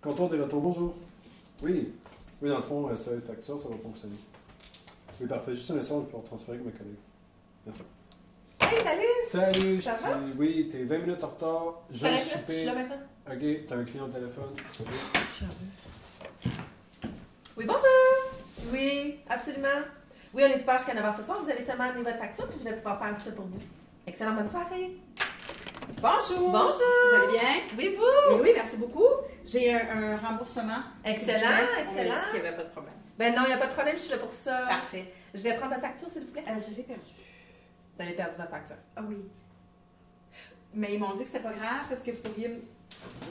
Comptoir des retours, bonjour. Oui, oui, dans le fond, ça va être facture, ça va fonctionner. Oui, parfait. Juste un instant pour transférer avec mes collègues. Merci. Hey, salut! Salut, Ça va? oui, t'es 20 minutes en retard. Je viens de Je suis souper. là maintenant. Ok, t'as un client au téléphone. C'est bon. Oui, bonjour! Oui, absolument. Oui, on est ouvert jusqu'à 9h ce soir. Vous avez seulement amené votre facture, puis je vais pouvoir faire ça pour vous. Excellente bonne soirée! Bonjour! Bonjour! Vous allez bien? Oui, vous? Oui, oui, merci beaucoup. J'ai un remboursement. Excellent, On m'a excellent. dit qu'il n'y avait pas de problème. Ben non, il n'y a pas de problème, je suis là pour ça. Parfait. Je vais prendre votre facture, s'il vous plaît. Je l'ai perdu. Vous avez perdu votre facture. Ah oui. Mais ils m'ont dit que c'était pas grave parce que vous pourriez me...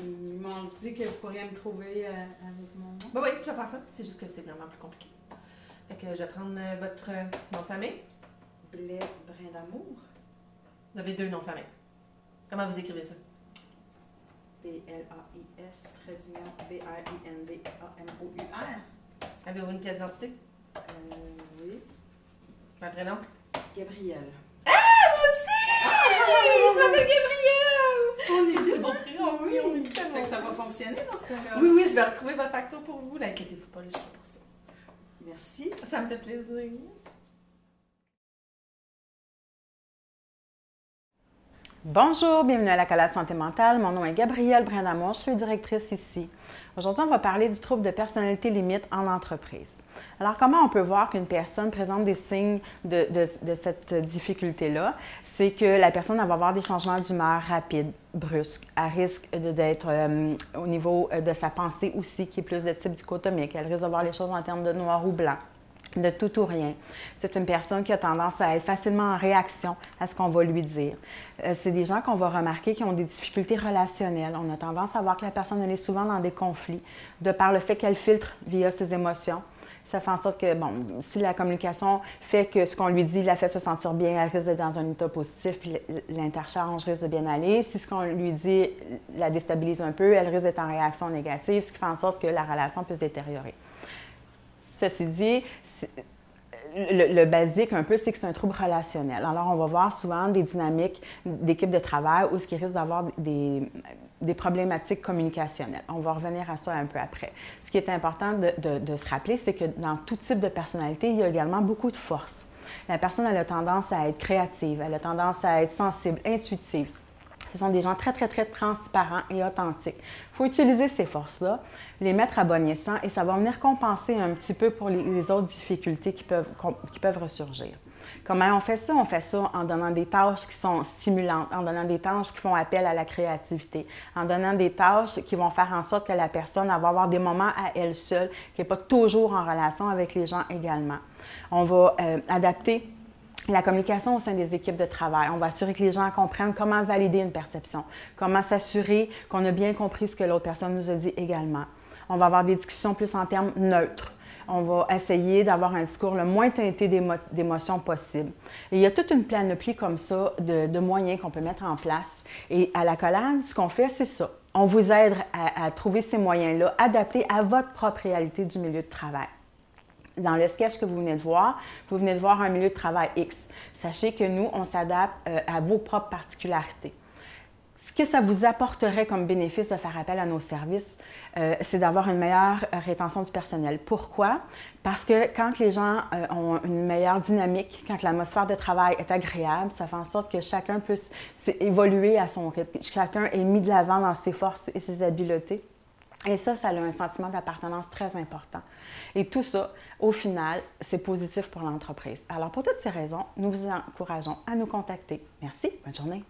Ils m'ont dit que vous pourriez me trouver avec mon nom. Ben oui, je vais faire ça. C'est juste que c'est vraiment plus compliqué. Fait que je vais prendre votre nom de famille. Blais Brin d'Amour. Vous avez 2 noms de famille. Comment vous écrivez ça? B-L-A-I-S, trait d'union, B-R-I-N-D-A-M-O-U-R. Avez-vous une pièce d'identité? Oui. Un prénom? Gabrielle. Ah, moi aussi! Je m'appelle Gabrielle! On est C'est bon prénom, oui, on est tellement Fait que ça va fonctionner dans ce cas-là. Oui, oui, je vais retrouver votre facture pour vous. Inquiétez-vous pas, je suis pour ça. Merci. Ça me fait plaisir. Bonjour, bienvenue à la Collade Santé Mentale. Mon nom est Gabrielle Brin d'Amour, je suis directrice ici. Aujourd'hui, on va parler du trouble de personnalité limite en entreprise. Alors, comment on peut voir qu'une personne présente des signes de cette difficulté-là? C'est que la personne elle va avoir des changements d'humeur rapides, brusques, à risque d'être au niveau de sa pensée aussi, qui est plus de type dichotomique. Elle risque de voir les choses en termes de noir ou blanc, de tout ou rien. C'est une personne qui a tendance à être facilement en réaction à ce qu'on va lui dire. C'est des gens qu'on va remarquer qui ont des difficultés relationnelles. On a tendance à voir que la personne elle est souvent dans des conflits, de par le fait qu'elle filtre via ses émotions. Ça fait en sorte que, bon, si la communication fait que ce qu'on lui dit la fait se sentir bien, elle risque d'être dans un état positif, puis l'interchange risque de bien aller. Si ce qu'on lui dit la déstabilise un peu, elle risque d'être en réaction négative, ce qui fait en sorte que la relation peut se détériorer. Ceci dit, le basique un peu, c'est que c'est un trouble relationnel. Alors, on va voir souvent des dynamiques d'équipe de travail où ce qui risque d'avoir des problématiques communicationnelles. On va revenir à ça un peu après. Ce qui est important de se rappeler, c'est que dans tout type de personnalité, il y a également beaucoup de force. La personne elle a tendance à être créative, elle a tendance à être sensible, intuitive. Ce sont des gens très, très, très transparents et authentiques. Il faut utiliser ces forces-là, les mettre à bon escient et ça va venir compenser un petit peu pour les autres difficultés qui peuvent ressurgir. Comment on fait ça? On fait ça en donnant des tâches qui sont stimulantes, en donnant des tâches qui font appel à la créativité, en donnant des tâches qui vont faire en sorte que la personne va avoir des moments à elle seule, qui n'est pas toujours en relation avec les gens également. On va adapter la communication au sein des équipes de travail. On va assurer que les gens comprennent comment valider une perception, comment s'assurer qu'on a bien compris ce que l'autre personne nous a dit également. On va avoir des discussions plus en termes neutres. On va essayer d'avoir un discours le moins teinté d'émotions possible. Et il y a toute une panoplie comme ça de moyens qu'on peut mettre en place. Et à la Collade, ce qu'on fait, c'est ça. On vous aide à trouver ces moyens-là adaptés à votre propre réalité du milieu de travail. Dans le sketch que vous venez de voir un milieu de travail X. Sachez que nous, on s'adapte à vos propres particularités. Ce que ça vous apporterait comme bénéfice de faire appel à nos services, c'est d'avoir une meilleure rétention du personnel. Pourquoi? Parce que quand les gens ont une meilleure dynamique, quand l'atmosphère de travail est agréable, ça fait en sorte que chacun puisse évoluer à son rythme. Chacun est mis de l'avant dans ses forces et ses habiletés. Et ça a un sentiment d'appartenance très important. Et tout ça, au final, c'est positif pour l'entreprise. Alors, pour toutes ces raisons, nous vous encourageons à nous contacter. Merci, bonne journée.